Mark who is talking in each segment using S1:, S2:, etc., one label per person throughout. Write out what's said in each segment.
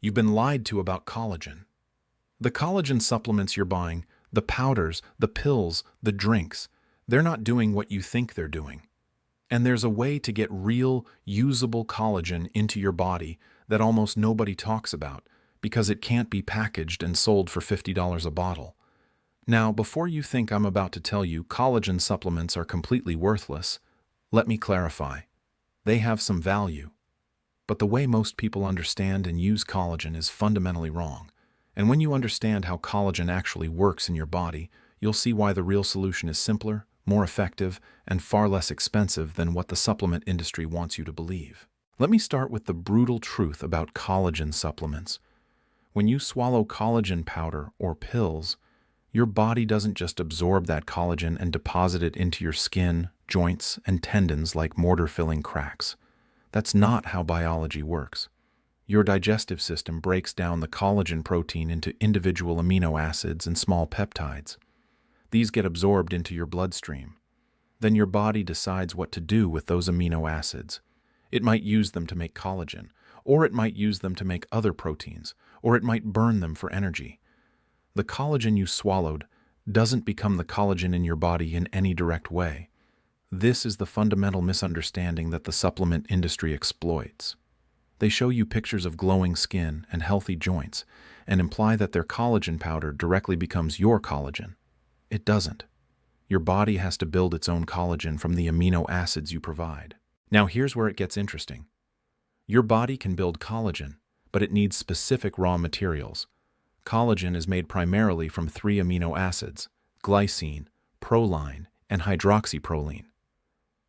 S1: You've been lied to about collagen. The collagen supplements you're buying, the powders, the pills, the drinks, they're not doing what you think they're doing. And there's a way to get real, usable collagen into your body that almost nobody talks about because it can't be packaged and sold for $50 a bottle. Now, before you think I'm about to tell you collagen supplements are completely worthless, let me clarify. They have some value. But the way most people understand and use collagen is fundamentally wrong. And when you understand how collagen actually works in your body, you'll see why the real solution is simpler, more effective, and far less expensive than what the supplement industry wants you to believe. Let me start with the brutal truth about collagen supplements. When you swallow collagen powder or pills, your body doesn't just absorb that collagen and deposit it into your skin, joints, and tendons like mortar-filling cracks. That's not how biology works. Your digestive system breaks down the collagen protein into individual amino acids and small peptides. These get absorbed into your bloodstream. Then your body decides what to do with those amino acids. It might use them to make collagen, or it might use them to make other proteins, or it might burn them for energy. The collagen you swallowed doesn't become the collagen in your body in any direct way. This is the fundamental misunderstanding that the supplement industry exploits. They show you pictures of glowing skin and healthy joints and imply that their collagen powder directly becomes your collagen. It doesn't. Your body has to build its own collagen from the amino acids you provide. Now here's where it gets interesting. Your body can build collagen, but it needs specific raw materials. Collagen is made primarily from 3 amino acids: glycine, proline, and hydroxyproline.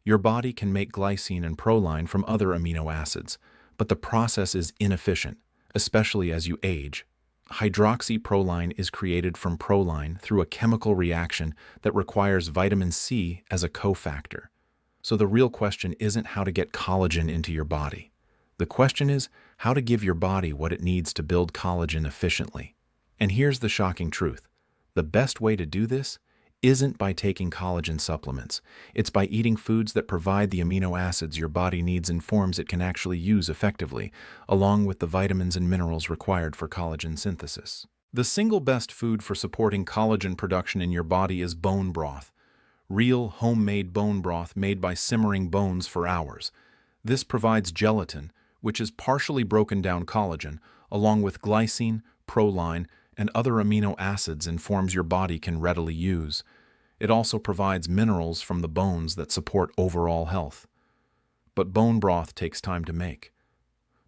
S1: Your body can make glycine and proline from other amino acids, but the process is inefficient, especially as you age. Hydroxyproline is created from proline through a chemical reaction that requires vitamin C as a cofactor. So the real question isn't how to get collagen into your body. The question is how to give your body what it needs to build collagen efficiently. And here's the shocking truth. The best way to do this isn't by taking collagen supplements. It's by eating foods that provide the amino acids your body needs in forms it can actually use effectively, along with the vitamins and minerals required for collagen synthesis. The single best food for supporting collagen production in your body is bone broth. Real, homemade bone broth made by simmering bones for hours. This provides gelatin, which is partially broken down collagen, along with glycine, proline, and other amino acids in forms your body can readily use. It also provides minerals from the bones that support overall health. But bone broth takes time to make.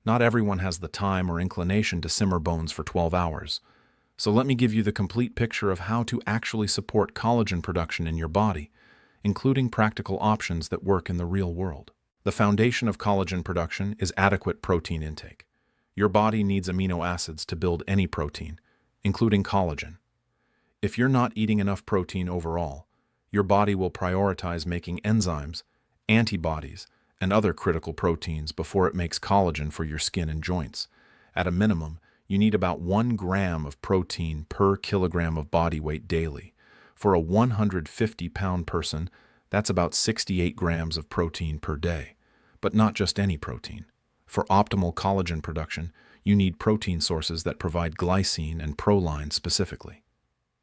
S1: Not everyone has the time or inclination to simmer bones for 12 hours. So let me give you the complete picture of how to actually support collagen production in your body, including practical options that work in the real world. The foundation of collagen production is adequate protein intake. Your body needs amino acids to build any protein, including collagen. If you're not eating enough protein overall, your body will prioritize making enzymes, antibodies, and other critical proteins before it makes collagen for your skin and joints. At a minimum, you need about 1 gram of protein per kilogram of body weight daily. For a 150-pound person, that's about 68 grams of protein per day. But not just any protein. For optimal collagen production, you need protein sources that provide glycine and proline specifically.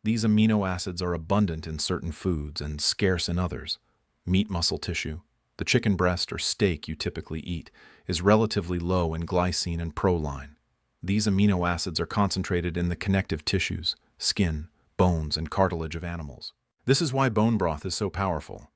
S1: These amino acids are abundant in certain foods and scarce in others. Meat muscle tissue, the chicken breast or steak you typically eat, is relatively low in glycine and proline. These amino acids are concentrated in the connective tissues, skin, bones, and cartilage of animals. This is why bone broth is so powerful.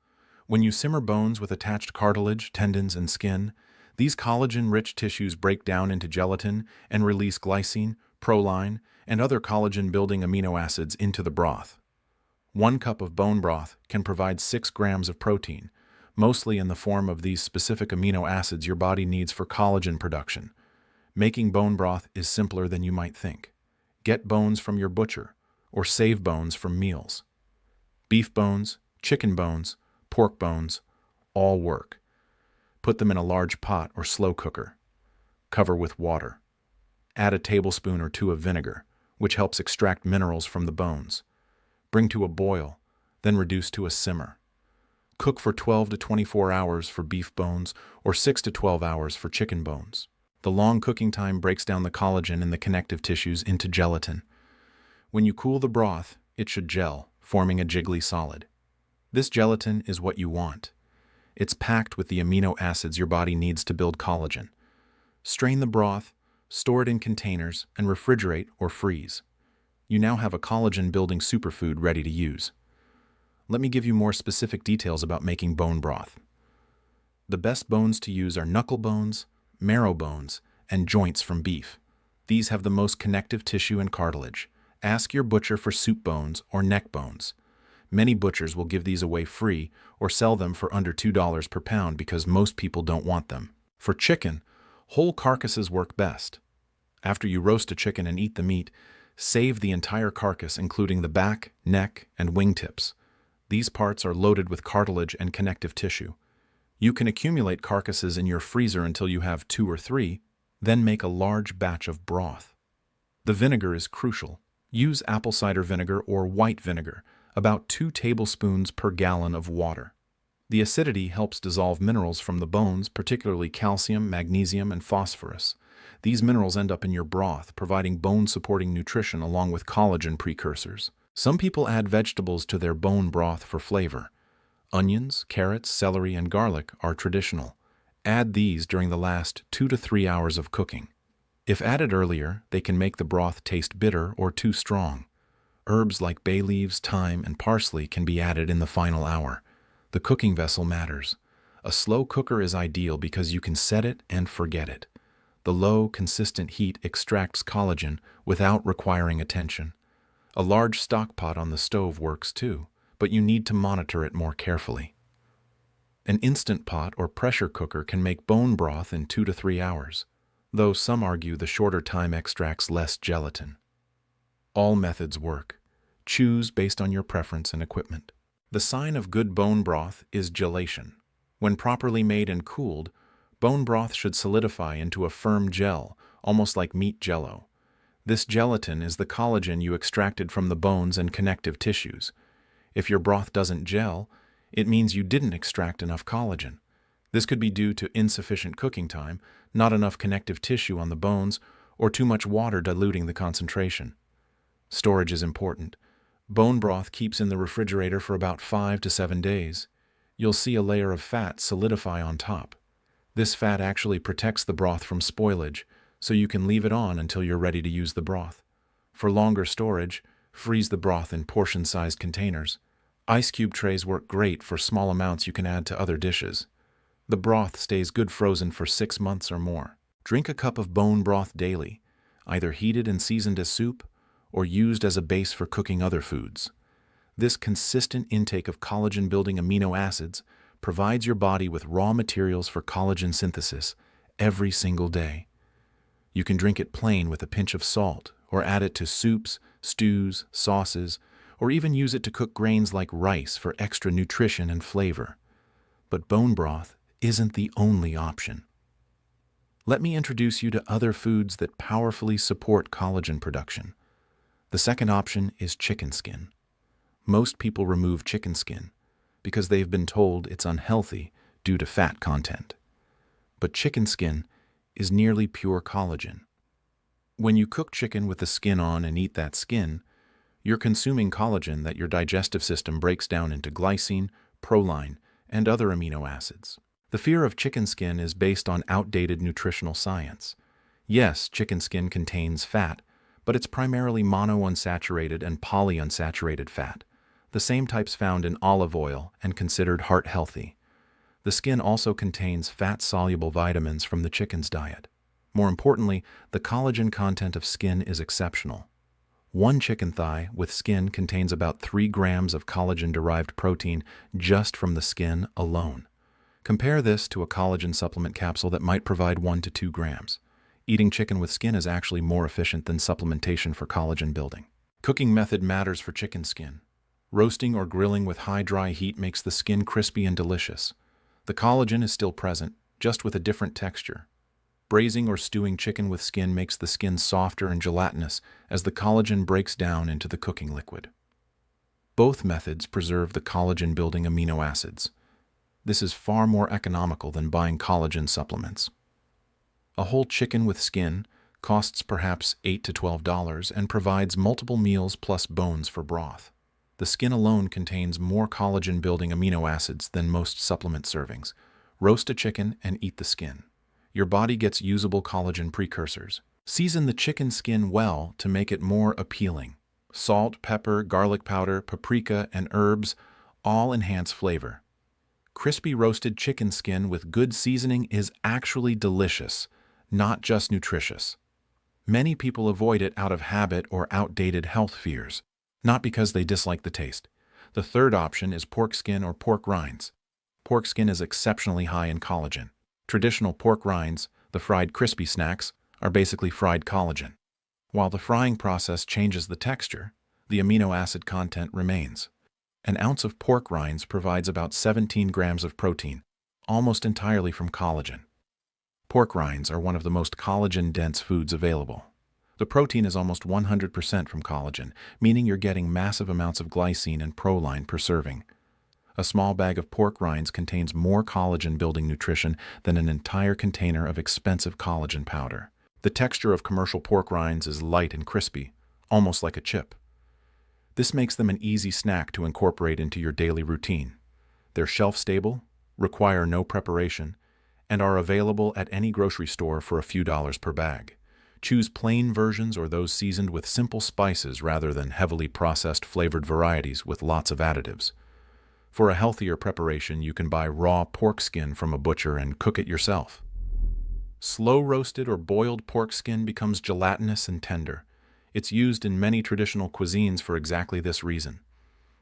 S1: When you simmer bones with attached cartilage, tendons, and skin, these collagen-rich tissues break down into gelatin and release glycine, proline, and other collagen-building amino acids into the broth. 1 cup of bone broth can provide 6 grams of protein, mostly in the form of these specific amino acids your body needs for collagen production. Making bone broth is simpler than you might think. Get bones from your butcher, or save bones from meals. Beef bones, chicken bones, pork bones, all work. Put them in a large pot or slow cooker. Cover with water. Add a tablespoon or 2 of vinegar, which helps extract minerals from the bones. Bring to a boil, then reduce to a simmer. Cook for 12 to 24 hours for beef bones or 6 to 12 hours for chicken bones. The long cooking time breaks down the collagen in the connective tissues into gelatin. When you cool the broth, it should gel, forming a jiggly solid. This gelatin is what you want. It's packed with the amino acids your body needs to build collagen. Strain the broth, store it in containers, and refrigerate or freeze. You now have a collagen-building superfood ready to use. Let me give you more specific details about making bone broth. The best bones to use are knuckle bones, marrow bones, and joints from beef. These have the most connective tissue and cartilage. Ask your butcher for soup bones or neck bones. Many butchers will give these away free or sell them for under $2 per pound because most people don't want them. For chicken, whole carcasses work best. After you roast a chicken and eat the meat, save the entire carcass, including the back, neck, and wingtips. These parts are loaded with cartilage and connective tissue. You can accumulate carcasses in your freezer until you have 2 or 3, then make a large batch of broth. The vinegar is crucial. Use apple cider vinegar or white vinegar, about 2 tablespoons per gallon of water. The acidity helps dissolve minerals from the bones, particularly calcium, magnesium, and phosphorus. These minerals end up in your broth, providing bone-supporting nutrition along with collagen precursors. Some people add vegetables to their bone broth for flavor. Onions, carrots, celery, and garlic are traditional. Add these during the last 2 to 3 hours of cooking. If added earlier, they can make the broth taste bitter or too strong. Herbs like bay leaves, thyme, and parsley can be added in the final hour. The cooking vessel matters. A slow cooker is ideal because you can set it and forget it. The low, consistent heat extracts collagen without requiring attention. A large stock pot on the stove works too, but you need to monitor it more carefully. An instant pot or pressure cooker can make bone broth in 2 to 3 hours, though some argue the shorter time extracts less gelatin. All methods work. Choose based on your preference and equipment. The sign of good bone broth is gelation. When properly made and cooled, bone broth should solidify into a firm gel, almost like meat jello. This gelatin is the collagen you extracted from the bones and connective tissues. If your broth doesn't gel, it means you didn't extract enough collagen. This could be due to insufficient cooking time, not enough connective tissue on the bones, or too much water diluting the concentration. Storage is important. Bone broth keeps in the refrigerator for about 5 to 7 days. You'll see a layer of fat solidify on top. This fat actually protects the broth from spoilage, so you can leave it on until you're ready to use the broth. For longer storage, freeze the broth in portion-sized containers. Ice cube trays work great for small amounts you can add to other dishes. The broth stays good frozen for 6 months or more. Drink a cup of bone broth daily, either heated and seasoned as soup or used as a base for cooking other foods. This consistent intake of collagen-building amino acids provides your body with raw materials for collagen synthesis every single day. You can drink it plain with a pinch of salt, or add it to soups, stews, sauces, or even use it to cook grains like rice for extra nutrition and flavor. But bone broth isn't the only option. Let me introduce you to other foods that powerfully support collagen production. The second option is chicken skin. Most people remove chicken skin because they've been told it's unhealthy due to fat content. But chicken skin is nearly pure collagen. When you cook chicken with the skin on and eat that skin, you're consuming collagen that your digestive system breaks down into glycine, proline, and other amino acids. The fear of chicken skin is based on outdated nutritional science. Yes, chicken skin contains fat, but it's primarily monounsaturated and polyunsaturated fat, the same types found in olive oil and considered heart-healthy. The skin also contains fat-soluble vitamins from the chicken's diet. More importantly, the collagen content of skin is exceptional. One chicken thigh with skin contains about 3 grams of collagen-derived protein just from the skin alone. Compare this to a collagen supplement capsule that might provide 1 to 2 grams. Eating chicken with skin is actually more efficient than supplementation for collagen building. Cooking method matters for chicken skin. Roasting or grilling with high dry heat makes the skin crispy and delicious. The collagen is still present, just with a different texture. Braising or stewing chicken with skin makes the skin softer and gelatinous as the collagen breaks down into the cooking liquid. Both methods preserve the collagen-building amino acids. This is far more economical than buying collagen supplements. A whole chicken with skin costs perhaps $8 to $12 and provides multiple meals plus bones for broth. The skin alone contains more collagen-building amino acids than most supplement servings. Roast a chicken and eat the skin. Your body gets usable collagen precursors. Season the chicken skin well to make it more appealing. Salt, pepper, garlic powder, paprika, and herbs all enhance flavor. Crispy roasted chicken skin with good seasoning is actually delicious, not just nutritious. Many people avoid it out of habit or outdated health fears, not because they dislike the taste. The third option is pork skin or pork rinds. Pork skin is exceptionally high in collagen. Traditional pork rinds, the fried crispy snacks, are basically fried collagen. While the frying process changes the texture, the amino acid content remains. An ounce of pork rinds provides about 17 grams of protein, almost entirely from collagen. Pork rinds are one of the most collagen-dense foods available. The protein is almost 100% from collagen, meaning you're getting massive amounts of glycine and proline per serving. A small bag of pork rinds contains more collagen-building nutrition than an entire container of expensive collagen powder. The texture of commercial pork rinds is light and crispy, almost like a chip. This makes them an easy snack to incorporate into your daily routine. They're shelf-stable, require no preparation, and are available at any grocery store for a few dollars per bag. Choose plain versions or those seasoned with simple spices rather than heavily processed flavored varieties with lots of additives. For a healthier preparation, you can buy raw pork skin from a butcher and cook it yourself. Slow roasted or boiled pork skin becomes gelatinous and tender. It's used in many traditional cuisines for exactly this reason.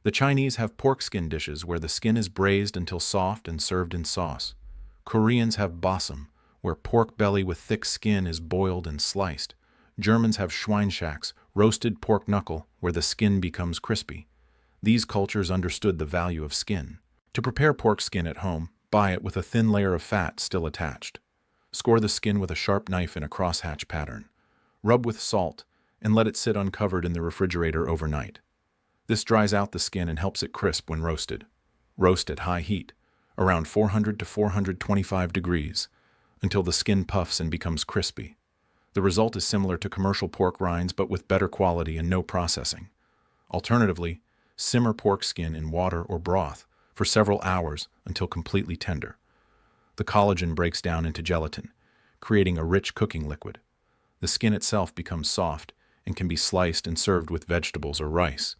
S1: The Chinese have pork skin dishes where the skin is braised until soft and served in sauce. Koreans have bossam, where pork belly with thick skin is boiled and sliced. Germans have Schweinschacks, roasted pork knuckle, where the skin becomes crispy. These cultures understood the value of skin. To prepare pork skin at home, buy it with a thin layer of fat still attached. Score the skin with a sharp knife in a crosshatch pattern. Rub with salt and let it sit uncovered in the refrigerator overnight. This dries out the skin and helps it crisp when roasted. Roast at high heat, around 400 to 425 degrees, until the skin puffs and becomes crispy. The result is similar to commercial pork rinds but with better quality and no processing. Alternatively, simmer pork skin in water or broth for several hours until completely tender. The collagen breaks down into gelatin, creating a rich cooking liquid. The skin itself becomes soft and can be sliced and served with vegetables or rice.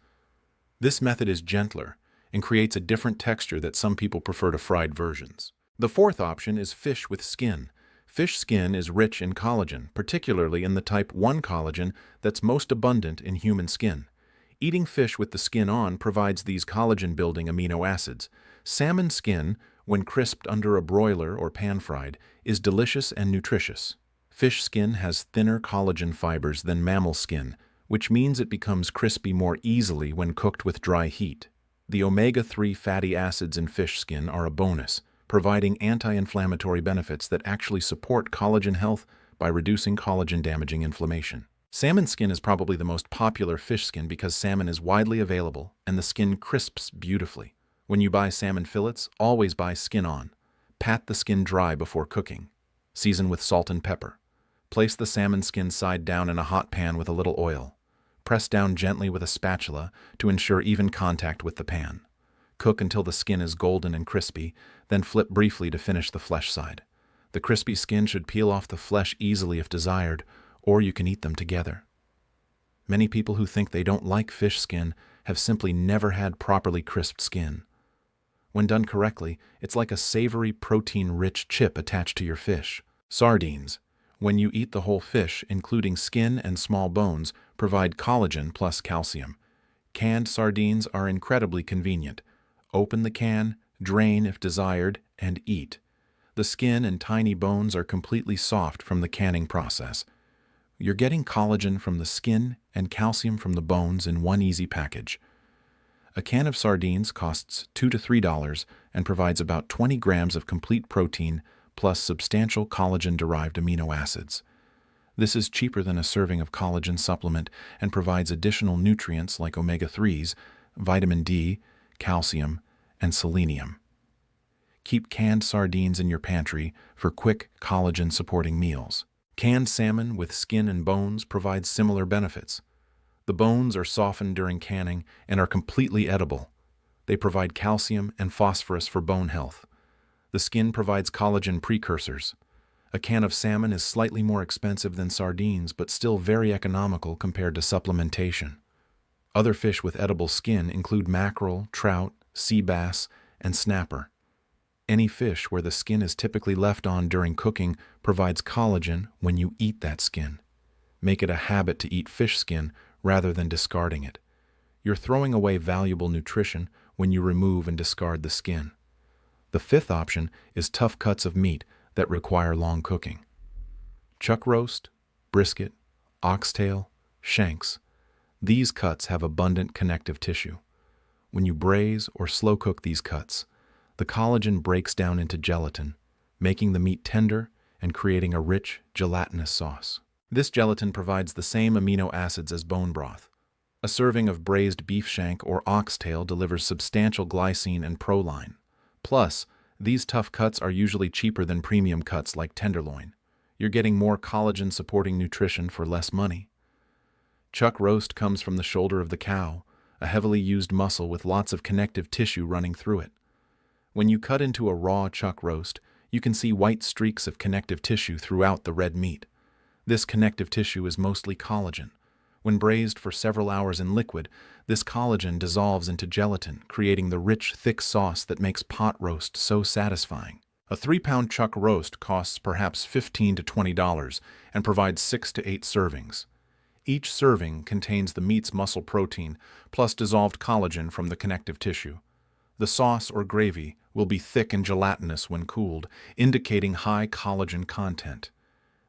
S1: This method is gentler and creates a different texture that some people prefer to fried versions. The fourth option is fish with skin. Fish skin is rich in collagen, particularly in the type 1 collagen that's most abundant in human skin. Eating fish with the skin on provides these collagen-building amino acids. Salmon skin, when crisped under a broiler or pan-fried, is delicious and nutritious. Fish skin has thinner collagen fibers than mammal skin, which means it becomes crispy more easily when cooked with dry heat. The omega-3 fatty acids in fish skin are a bonus, providing anti-inflammatory benefits that actually support collagen health by reducing collagen-damaging inflammation. Salmon skin is probably the most popular fish skin because salmon is widely available and the skin crisps beautifully. When you buy salmon fillets, always buy skin on. Pat the skin dry before cooking. Season with salt and pepper. Place the salmon skin side down in a hot pan with a little oil. Press down gently with a spatula to ensure even contact with the pan. Cook until the skin is golden and crispy, then flip briefly to finish the flesh side. The crispy skin should peel off the flesh easily if desired, or you can eat them together. Many people who think they don't like fish skin have simply never had properly crisped skin. When done correctly, it's like a savory, protein-rich chip attached to your fish. Sardines, when you eat the whole fish, including skin and small bones, provide collagen plus calcium. Canned sardines are incredibly convenient. Open the can, drain if desired, and eat. The skin and tiny bones are completely soft from the canning process. You're getting collagen from the skin and calcium from the bones in one easy package. A can of sardines costs $2 to $3 and provides about 20 grams of complete protein plus substantial collagen-derived amino acids. This is cheaper than a serving of collagen supplement and provides additional nutrients like omega-3s, vitamin D, calcium, and selenium. Keep canned sardines in your pantry for quick, collagen-supporting meals. Canned salmon with skin and bones provides similar benefits. The bones are softened during canning and are completely edible. They provide calcium and phosphorus for bone health. The skin provides collagen precursors. A can of salmon is slightly more expensive than sardines, but still very economical compared to supplementation. Other fish with edible skin include mackerel, trout, sea bass, and snapper. Any fish where the skin is typically left on during cooking provides collagen when you eat that skin. Make it a habit to eat fish skin rather than discarding it. You're throwing away valuable nutrition when you remove and discard the skin. The fifth option is tough cuts of meat that require long cooking. Chuck roast, brisket, oxtail, shanks. These cuts have abundant connective tissue. When you braise or slow cook these cuts, the collagen breaks down into gelatin, making the meat tender and creating a rich, gelatinous sauce. This gelatin provides the same amino acids as bone broth. A serving of braised beef shank or oxtail delivers substantial glycine and proline. Plus, these tough cuts are usually cheaper than premium cuts like tenderloin. You're getting more collagen-supporting nutrition for less money. Chuck roast comes from the shoulder of the cow, a heavily used muscle with lots of connective tissue running through it. When you cut into a raw chuck roast, you can see white streaks of connective tissue throughout the red meat. This connective tissue is mostly collagen. When braised for several hours in liquid, this collagen dissolves into gelatin, creating the rich, thick sauce that makes pot roast so satisfying. A 3-pound chuck roast costs perhaps $15 to $20 and provides 6 to 8 servings. Each serving contains the meat's muscle protein plus dissolved collagen from the connective tissue. The sauce or gravy will be thick and gelatinous when cooled, indicating high collagen content.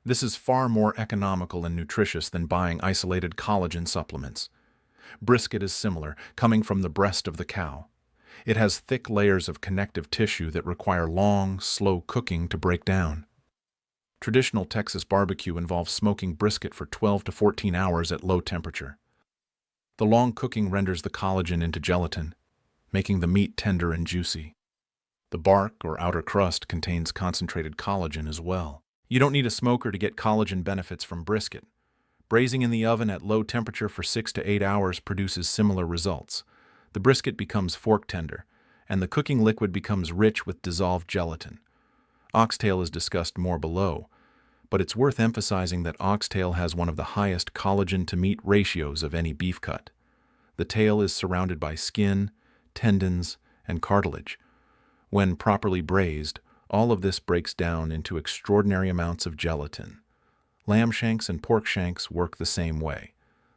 S1: This is far more economical and nutritious than buying isolated collagen supplements. Brisket is similar, coming from the breast of the cow. It has thick layers of connective tissue that require long, slow cooking to break down. Traditional Texas barbecue involves smoking brisket for 12 to 14 hours at low temperature. The long cooking renders the collagen into gelatin, making the meat tender and juicy. The bark or outer crust contains concentrated collagen as well. You don't need a smoker to get collagen benefits from brisket. Braising in the oven at low temperature for 6 to 8 hours produces similar results. The brisket becomes fork tender, and the cooking liquid becomes rich with dissolved gelatin. Oxtail is discussed more below, but it's worth emphasizing that oxtail has one of the highest collagen-to-meat ratios of any beef cut. The tail is surrounded by skin, tendons, and cartilage. When properly braised, all of this breaks down into extraordinary amounts of gelatin. Lamb shanks and pork shanks work the same way.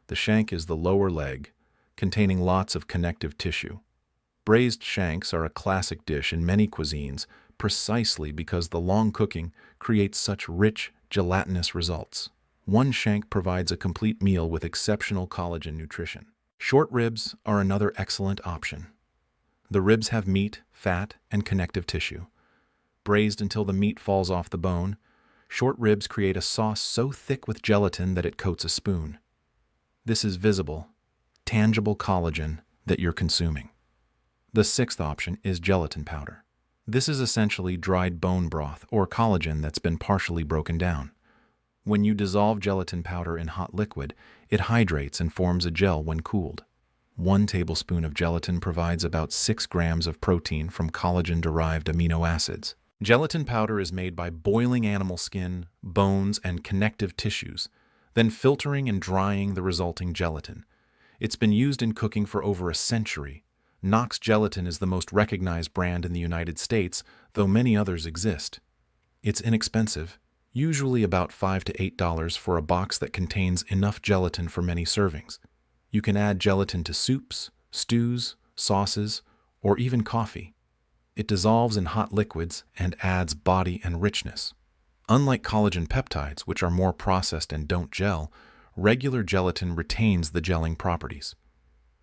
S1: The shank is the lower leg, containing lots of connective tissue. Braised shanks are a classic dish in many cuisines precisely because the long cooking creates such rich, gelatinous results. One shank provides a complete meal with exceptional collagen nutrition. Short ribs are another excellent option. The ribs have meat, fat, and connective tissue. Braised until the meat falls off the bone, short ribs create a sauce so thick with gelatin that it coats a spoon. This is visible, tangible collagen that you're consuming. The sixth option is gelatin powder. This is essentially dried bone broth or collagen that's been partially broken down. When you dissolve gelatin powder in hot liquid, it hydrates and forms a gel when cooled. 1 tablespoon of gelatin provides about 6 grams of protein from collagen-derived amino acids. Gelatin powder is made by boiling animal skin, bones, and connective tissues, then filtering and drying the resulting gelatin. It's been used in cooking for over a century. Knox Gelatin is the most recognized brand in the United States, though many others exist. It's inexpensive, usually about $5 to $8 for a box that contains enough gelatin for many servings. You can add gelatin to soups, stews, sauces, or even coffee. It dissolves in hot liquids and adds body and richness. Unlike collagen peptides, which are more processed and don't gel, regular gelatin retains the gelling properties.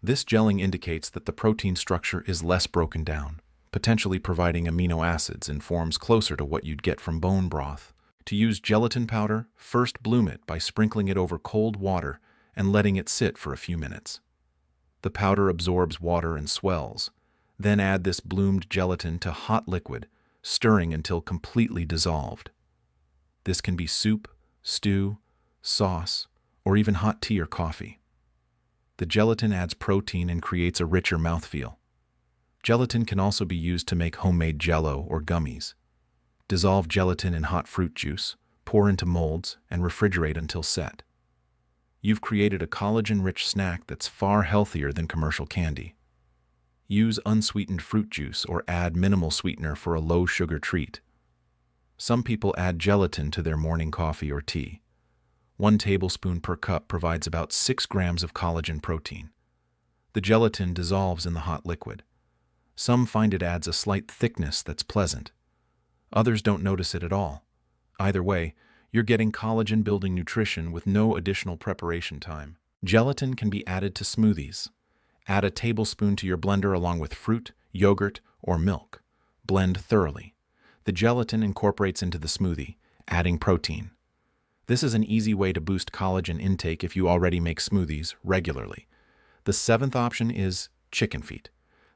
S1: This gelling indicates that the protein structure is less broken down, potentially providing amino acids in forms closer to what you'd get from bone broth. To use gelatin powder, first bloom it by sprinkling it over cold water and letting it sit for a few minutes. The powder absorbs water and swells. Then add this bloomed gelatin to hot liquid, stirring until completely dissolved. This can be soup, stew, sauce, or even hot tea or coffee. The gelatin adds protein and creates a richer mouthfeel. Gelatin can also be used to make homemade jello or gummies. Dissolve gelatin in hot fruit juice, pour into molds, and refrigerate until set. You've created a collagen-rich snack that's far healthier than commercial candy. Use unsweetened fruit juice or add minimal sweetener for a low-sugar treat. Some people add gelatin to their morning coffee or tea. 1 tablespoon per cup provides about 6 grams of collagen protein. The gelatin dissolves in the hot liquid. Some find it adds a slight thickness that's pleasant. Others don't notice it at all. Either way, you're getting collagen-building nutrition with no additional preparation time. Gelatin can be added to smoothies. Add a tablespoon to your blender along with fruit, yogurt, or milk. Blend thoroughly. The gelatin incorporates into the smoothie, adding protein. This is an easy way to boost collagen intake if you already make smoothies regularly. The 7th option is chicken feet.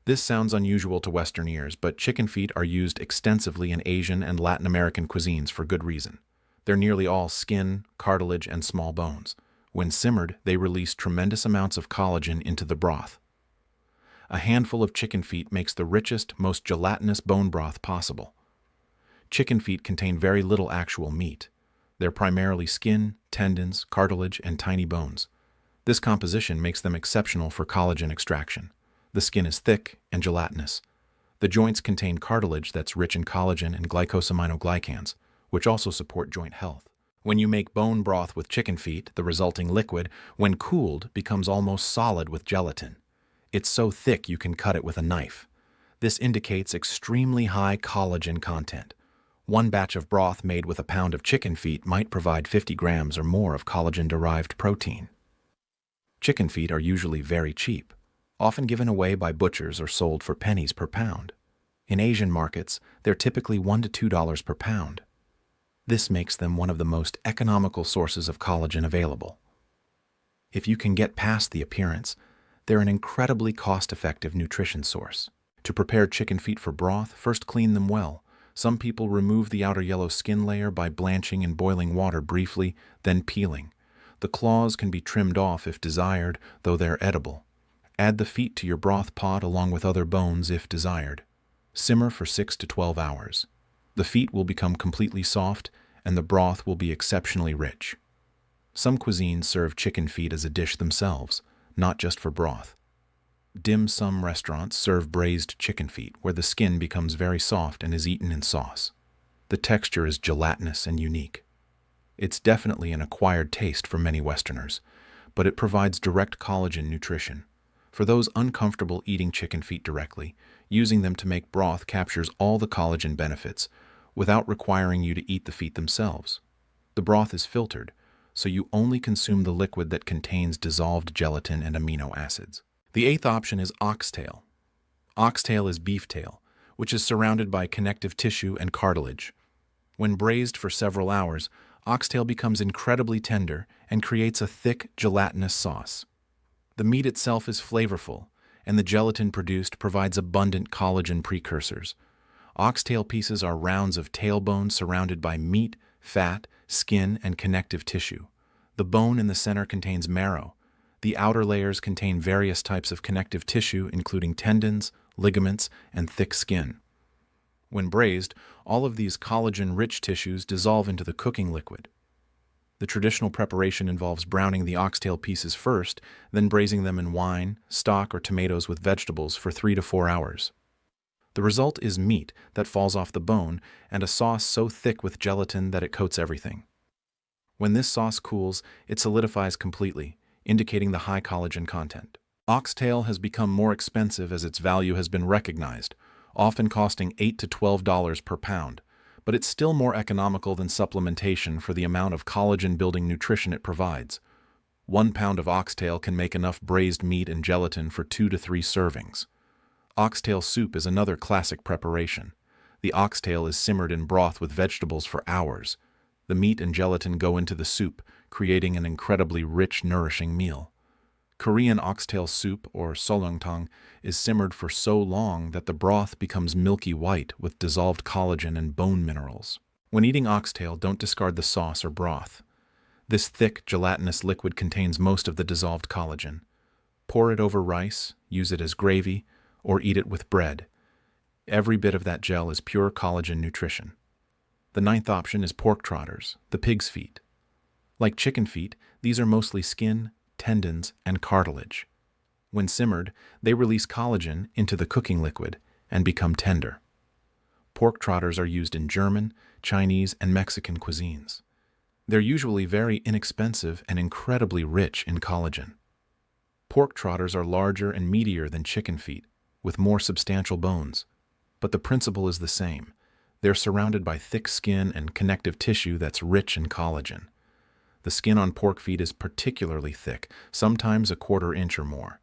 S1: This sounds unusual to Western ears, but chicken feet are used extensively in Asian and Latin American cuisines for good reason. They're nearly all skin, cartilage, and small bones. When simmered, they release tremendous amounts of collagen into the broth. A handful of chicken feet makes the richest, most gelatinous bone broth possible. Chicken feet contain very little actual meat. They're primarily skin, tendons, cartilage, and tiny bones. This composition makes them exceptional for collagen extraction. The skin is thick and gelatinous. The joints contain cartilage that's rich in collagen and glycosaminoglycans, which also support joint health. When you make bone broth with chicken feet, the resulting liquid, when cooled, becomes almost solid with gelatin. It's so thick you can cut it with a knife. This indicates extremely high collagen content. 1 batch of broth made with a pound of chicken feet might provide 50 grams or more of collagen-derived protein. Chicken feet are usually very cheap, often given away by butchers or sold for pennies per pound. In Asian markets, they're typically $1 to $2 per pound. This makes them one of the most economical sources of collagen available. If you can get past the appearance, they're an incredibly cost-effective nutrition source. To prepare chicken feet for broth, first clean them well. Some people remove the outer yellow skin layer by blanching in boiling water briefly, then peeling. The claws can be trimmed off if desired, though they're edible. Add the feet to your broth pot along with other bones if desired. Simmer for 6 to 12 hours. The feet will become completely soft, and the broth will be exceptionally rich. Some cuisines serve chicken feet as a dish themselves, not just for broth. Dim sum restaurants serve braised chicken feet, where the skin becomes very soft and is eaten in sauce. The texture is gelatinous and unique. It's definitely an acquired taste for many Westerners, but it provides direct collagen nutrition. For those uncomfortable eating chicken feet directly, using them to make broth captures all the collagen benefits without requiring you to eat the feet themselves. The broth is filtered, so you only consume the liquid that contains dissolved gelatin and amino acids. The 8th option is oxtail. Oxtail is beef tail, which is surrounded by connective tissue and cartilage. When braised for several hours, oxtail becomes incredibly tender and creates a thick, gelatinous sauce. The meat itself is flavorful, and the gelatin produced provides abundant collagen precursors. Oxtail pieces are rounds of tailbone surrounded by meat, fat, skin, and connective tissue. The bone in the center contains marrow. The outer layers contain various types of connective tissue, including tendons, ligaments, and thick skin. When braised, all of these collagen-rich tissues dissolve into the cooking liquid. The traditional preparation involves browning the oxtail pieces first, then braising them in wine, stock, or tomatoes with vegetables for 3 to 4 hours. The result is meat that falls off the bone and a sauce so thick with gelatin that it coats everything. When this sauce cools, it solidifies completely, indicating the high collagen content. Oxtail has become more expensive as its value has been recognized, often costing $8 to $12 per pound, but it's still more economical than supplementation for the amount of collagen-building nutrition it provides. 1 pound of oxtail can make enough braised meat and gelatin for 2 to 3 servings. Oxtail soup is another classic preparation. The oxtail is simmered in broth with vegetables for hours. The meat and gelatin go into the soup, creating an incredibly rich, nourishing meal. Korean oxtail soup or solongtang is simmered for so long that the broth becomes milky white with dissolved collagen and bone minerals. When eating oxtail, don't discard the sauce or broth. This thick, gelatinous liquid contains most of the dissolved collagen. Pour it over rice, use it as gravy, or eat it with bread. Every bit of that gel is pure collagen nutrition. The ninth option is pork trotters, the pig's feet. Like chicken feet, these are mostly skin, tendons, and cartilage. When simmered, they release collagen into the cooking liquid and become tender. Pork trotters are used in German, Chinese, and Mexican cuisines. They're usually very inexpensive and incredibly rich in collagen. Pork trotters are larger and meatier than chicken feet, with more substantial bones. But the principle is the same. They're surrounded by thick skin and connective tissue that's rich in collagen. The skin on pork feet is particularly thick, sometimes a quarter inch or more.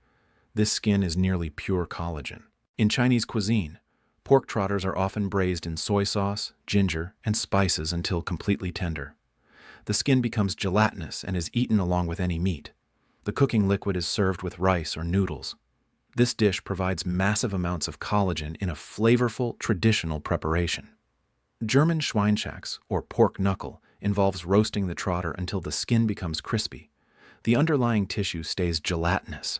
S1: This skin is nearly pure collagen. In Chinese cuisine, pork trotters are often braised in soy sauce, ginger, and spices until completely tender. The skin becomes gelatinous and is eaten along with any meat. The cooking liquid is served with rice or noodles. This dish provides massive amounts of collagen in a flavorful, traditional preparation. German Schweinshax, or pork knuckle, involves roasting the trotter until the skin becomes crispy. The underlying tissue stays gelatinous.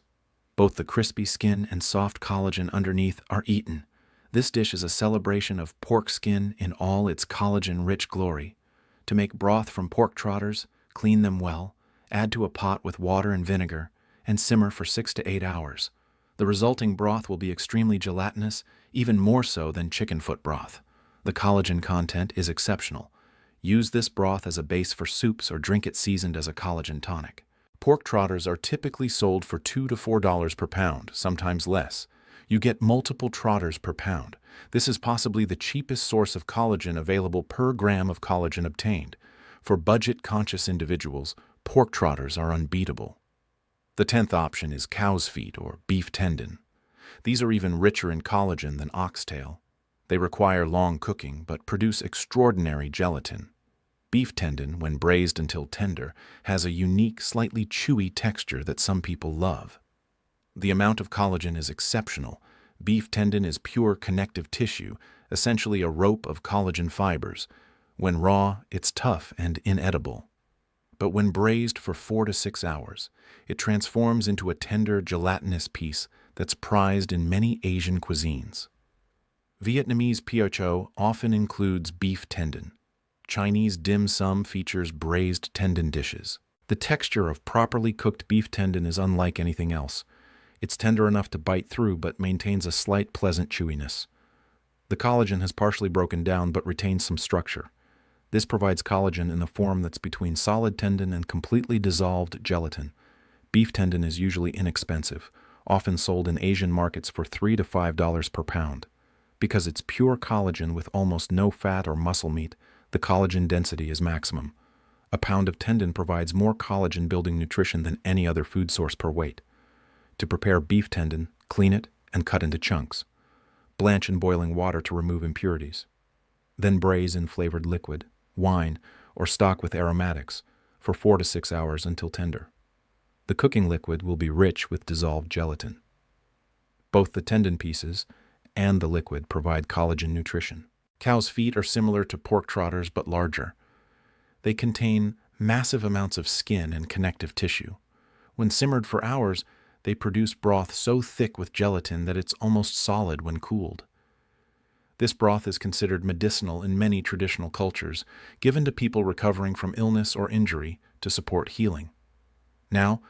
S1: Both the crispy skin and soft collagen underneath are eaten. This dish is a celebration of pork skin in all its collagen-rich glory. To make broth from pork trotters, clean them well, add to a pot with water and vinegar, and simmer for 6 to 8 hours. The resulting broth will be extremely gelatinous, even more so than chicken foot broth. The collagen content is exceptional. Use this broth as a base for soups or drink it seasoned as a collagen tonic. Pork trotters are typically sold for $2 to $4 per pound, sometimes less. You get multiple trotters per pound. This is possibly the cheapest source of collagen available per gram of collagen obtained. For budget-conscious individuals, pork trotters are unbeatable. The 10th option is cow's feet or beef tendon. These are even richer in collagen than oxtail. They require long cooking but produce extraordinary gelatin. Beef tendon, when braised until tender, has a unique, slightly chewy texture that some people love. The amount of collagen is exceptional. Beef tendon is pure connective tissue, essentially a rope of collagen fibers. When raw, it's tough and inedible. But when braised for 4 to 6 hours, it transforms into a tender, gelatinous piece that's prized in many Asian cuisines. Vietnamese pho cho often includes beef tendon. Chinese dim sum features braised tendon dishes. The texture of properly cooked beef tendon is unlike anything else. It's tender enough to bite through but maintains a slight pleasant chewiness. The collagen has partially broken down but retains some structure. This provides collagen in a form that's between solid tendon and completely dissolved gelatin. Beef tendon is usually inexpensive, often sold in Asian markets for $3 to $5 per pound. Because it's pure collagen with almost no fat or muscle meat, the collagen density is maximum. A pound of tendon provides more collagen-building nutrition than any other food source per weight. To prepare beef tendon, clean it and cut into chunks. Blanch in boiling water to remove impurities. Then braise in flavored liquid, wine, or stock with aromatics for 4 to 6 hours until tender. The cooking liquid will be rich with dissolved gelatin. Both the tendon pieces and the liquid provide collagen nutrition. Cow's feet are similar to pork trotters but larger. They contain massive amounts of skin and connective tissue. When simmered for hours, they produce broth so thick with gelatin that it's almost solid when cooled. This broth is considered medicinal in many traditional cultures, given to people recovering from illness or injury to support healing. Now,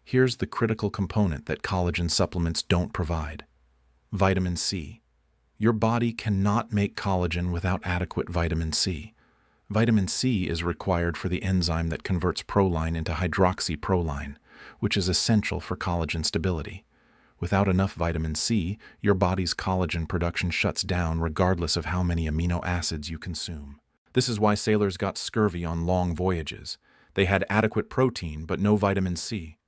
S1: here's the critical component that collagen supplements don't provide: vitamin C. Your body cannot make collagen without adequate vitamin C. Vitamin C is required for the enzyme that converts proline into hydroxyproline, which is essential for collagen stability. Without enough vitamin C, your body's collagen production shuts down regardless of how many amino acids you consume. This is why sailors got scurvy on long voyages. They had adequate protein but no vitamin C.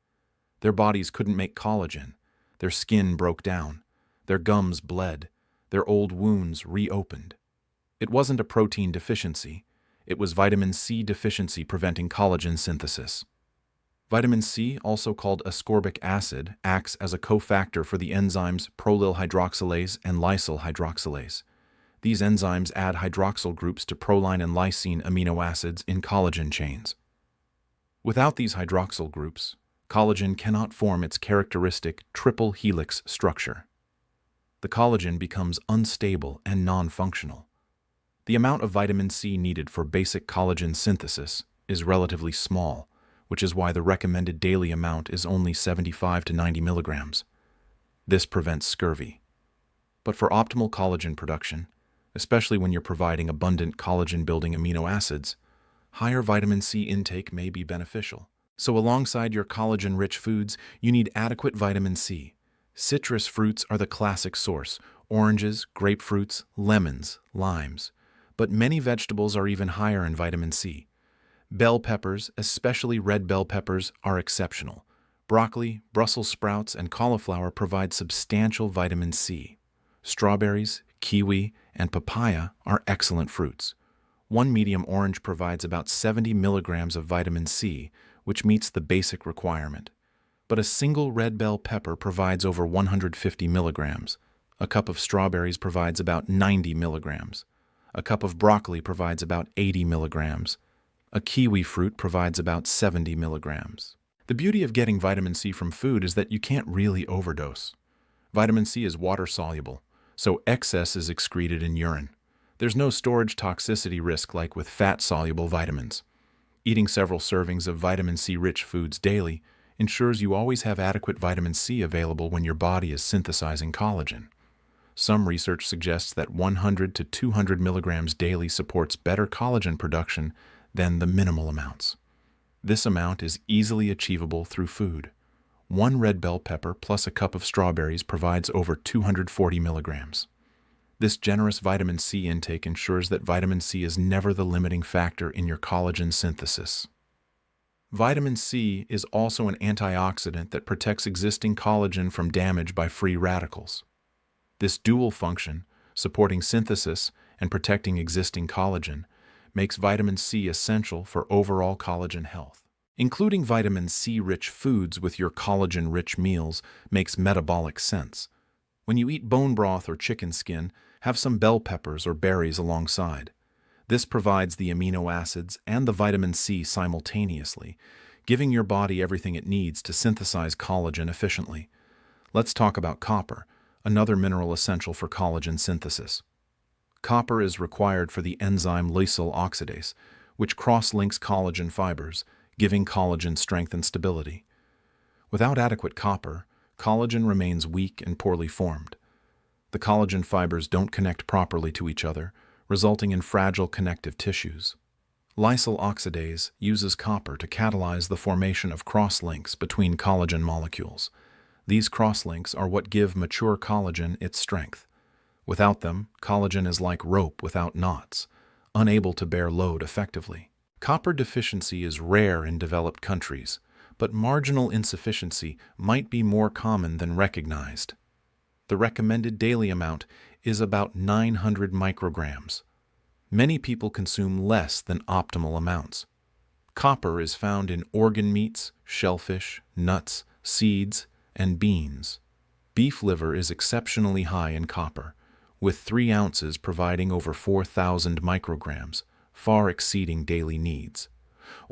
S1: Their bodies couldn't make collagen. Their skin broke down. Their gums bled. Their old wounds reopened. It wasn't a protein deficiency. It was vitamin C deficiency preventing collagen synthesis. Vitamin C, also called ascorbic acid, acts as a cofactor for the enzymes prolyl hydroxylase and lysyl hydroxylase. These enzymes add hydroxyl groups to proline and lysine amino acids in collagen chains. Without these hydroxyl groups, collagen cannot form its characteristic triple helix structure. The collagen becomes unstable and non-functional. The amount of vitamin C needed for basic collagen synthesis is relatively small, which is why the recommended daily amount is only 75 to 90 milligrams. This prevents scurvy. But for optimal collagen production, especially when you're providing abundant collagen-building amino acids, higher vitamin C intake may be beneficial. So alongside your collagen-rich foods, you need adequate vitamin C. Citrus fruits are the classic source: oranges, grapefruits, lemons, limes. But many vegetables are even higher in vitamin C. Bell peppers, especially red bell peppers, are exceptional. Broccoli, Brussels sprouts, and cauliflower provide substantial vitamin C. Strawberries, kiwi, and papaya are excellent fruits. One medium orange provides about 70 milligrams of vitamin C, which meets the basic requirement. But a single red bell pepper provides over 150 milligrams. A cup of strawberries provides about 90 milligrams. A cup of broccoli provides about 80 milligrams. A kiwi fruit provides about 70 milligrams. The beauty of getting vitamin C from food is that you can't really overdose. Vitamin C is water-soluble, so excess is excreted in urine. There's no storage toxicity risk like with fat-soluble vitamins. Eating several servings of vitamin C-rich foods daily ensures you always have adequate vitamin C available when your body is synthesizing collagen. Some research suggests that 100 to 200 milligrams daily supports better collagen production than the minimal amounts. This amount is easily achievable through food. One red bell pepper plus a cup of strawberries provides over 240 milligrams. This generous vitamin C intake ensures that vitamin C is never the limiting factor in your collagen synthesis. Vitamin C is also an antioxidant that protects existing collagen from damage by free radicals. This dual function, supporting synthesis and protecting existing collagen, makes vitamin C essential for overall collagen health. Including vitamin C-rich foods with your collagen-rich meals makes metabolic sense. When you eat bone broth or chicken skin, have some bell peppers or berries alongside. This provides the amino acids and the vitamin C simultaneously, giving your body everything it needs to synthesize collagen efficiently. Let's talk about copper, another mineral essential for collagen synthesis. Copper is required for the enzyme lysyl oxidase, which cross-links collagen fibers, giving collagen strength and stability. Without adequate copper, collagen remains weak and poorly formed. The collagen fibers don't connect properly to each other, resulting in fragile connective tissues. Lysyl oxidase uses copper to catalyze the formation of cross-links between collagen molecules. These cross-links are what give mature collagen its strength. Without them, collagen is like rope without knots, unable to bear load effectively. Copper deficiency is rare in developed countries, but marginal insufficiency might be more common than recognized. The recommended daily amount is about 900 micrograms. Many people consume less than optimal amounts. Copper is found in organ meats, shellfish, nuts, seeds, and beans. Beef liver is exceptionally high in copper, with 3 ounces providing over 4,000 micrograms, far exceeding daily needs.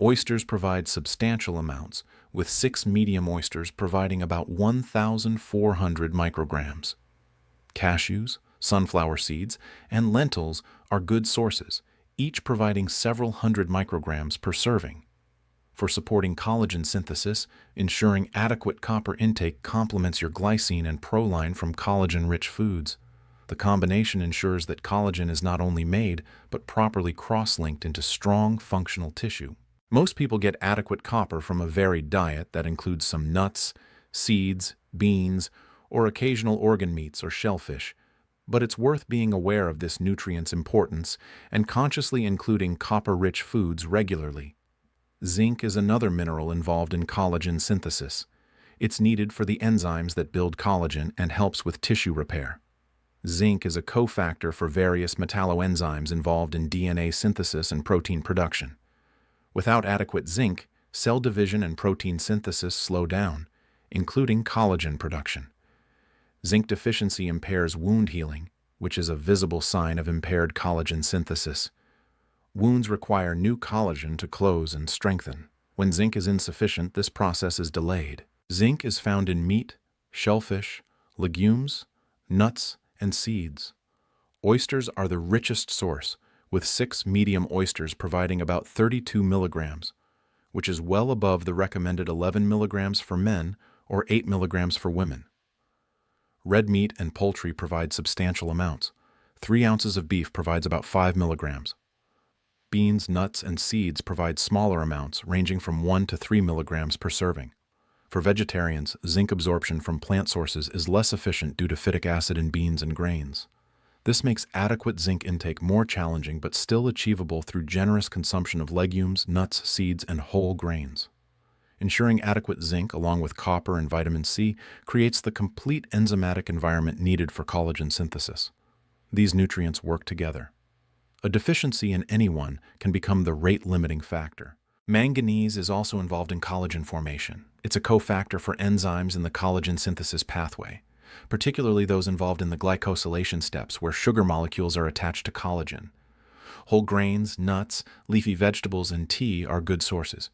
S1: Oysters provide substantial amounts, with 6 medium oysters providing about 1,400 micrograms. Cashews, sunflower seeds, and lentils are good sources, each providing several hundred micrograms per serving. For supporting collagen synthesis, ensuring adequate copper intake complements your glycine and proline from collagen-rich foods. The combination ensures that collagen is not only made, but properly cross-linked into strong, functional tissue. Most people get adequate copper from a varied diet that includes some nuts, seeds, beans, or occasional organ meats or shellfish, but it's worth being aware of this nutrient's importance and consciously including copper-rich foods regularly. Zinc is another mineral involved in collagen synthesis. It's needed for the enzymes that build collagen and helps with tissue repair. Zinc is a cofactor for various metalloenzymes involved in DNA synthesis and protein production. Without adequate zinc, cell division and protein synthesis slow down, including collagen production. Zinc deficiency impairs wound healing, which is a visible sign of impaired collagen synthesis. Wounds require new collagen to close and strengthen. When zinc is insufficient, this process is delayed. Zinc is found in meat, shellfish, legumes, nuts, and seeds. Oysters are the richest source, with 6 medium oysters providing about 32 milligrams, which is well above the recommended 11 milligrams for men or 8 milligrams for women. Red meat and poultry provide substantial amounts. 3 ounces of beef provides about 5 milligrams. Beans, nuts, and seeds provide smaller amounts, ranging from 1 to 3 milligrams per serving. For vegetarians, zinc absorption from plant sources is less efficient due to phytic acid in beans and grains. This makes adequate zinc intake more challenging but still achievable through generous consumption of legumes, nuts, seeds, and whole grains. Ensuring adequate zinc, along with copper and vitamin C, creates the complete enzymatic environment needed for collagen synthesis. These nutrients work together. A deficiency in any one can become the rate-limiting factor. Manganese is also involved in collagen formation. It's a cofactor for enzymes in the collagen synthesis pathway, particularly those involved in the glycosylation steps where sugar molecules are attached to collagen. Whole grains, nuts, leafy vegetables, and tea are good sources.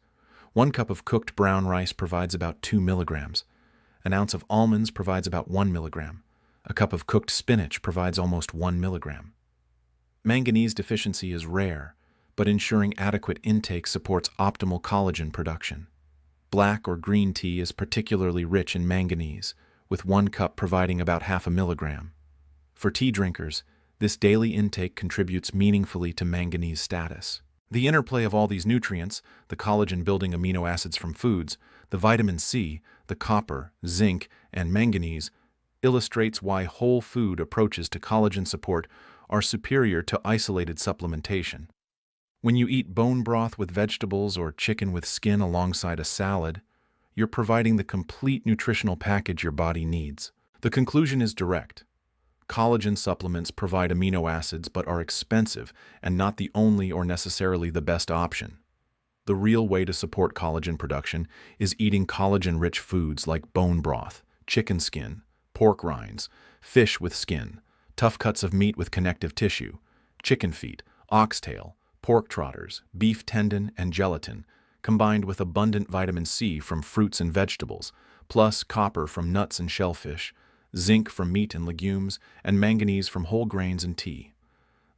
S1: 1 cup of cooked brown rice provides about 2 milligrams. An ounce of almonds provides about 1 milligram. A cup of cooked spinach provides almost 1 milligram. Manganese deficiency is rare, but ensuring adequate intake supports optimal collagen production. Black or green tea is particularly rich in manganese, with 1 cup providing about half a milligram. For tea drinkers, this daily intake contributes meaningfully to manganese status. The interplay of all these nutrients, the collagen-building amino acids from foods, the vitamin C, the copper, zinc, and manganese, illustrates why whole food approaches to collagen support are superior to isolated supplementation. When you eat bone broth with vegetables or chicken with skin alongside a salad, you're providing the complete nutritional package your body needs. The conclusion is direct. Collagen supplements provide amino acids but are expensive and not the only or necessarily the best option. The real way to support collagen production is eating collagen-rich foods like bone broth, chicken skin, pork rinds, fish with skin, tough cuts of meat with connective tissue, chicken feet, oxtail, pork trotters, beef tendon, and gelatin, combined with abundant vitamin C from fruits and vegetables, plus copper from nuts and shellfish, zinc from meat and legumes, and manganese from whole grains and tea.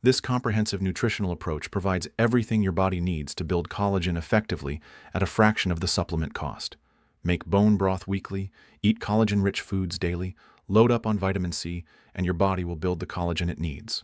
S1: This comprehensive nutritional approach provides everything your body needs to build collagen effectively at a fraction of the supplement cost. Make bone broth weekly, eat collagen-rich foods daily, load up on vitamin C, and your body will build the collagen it needs.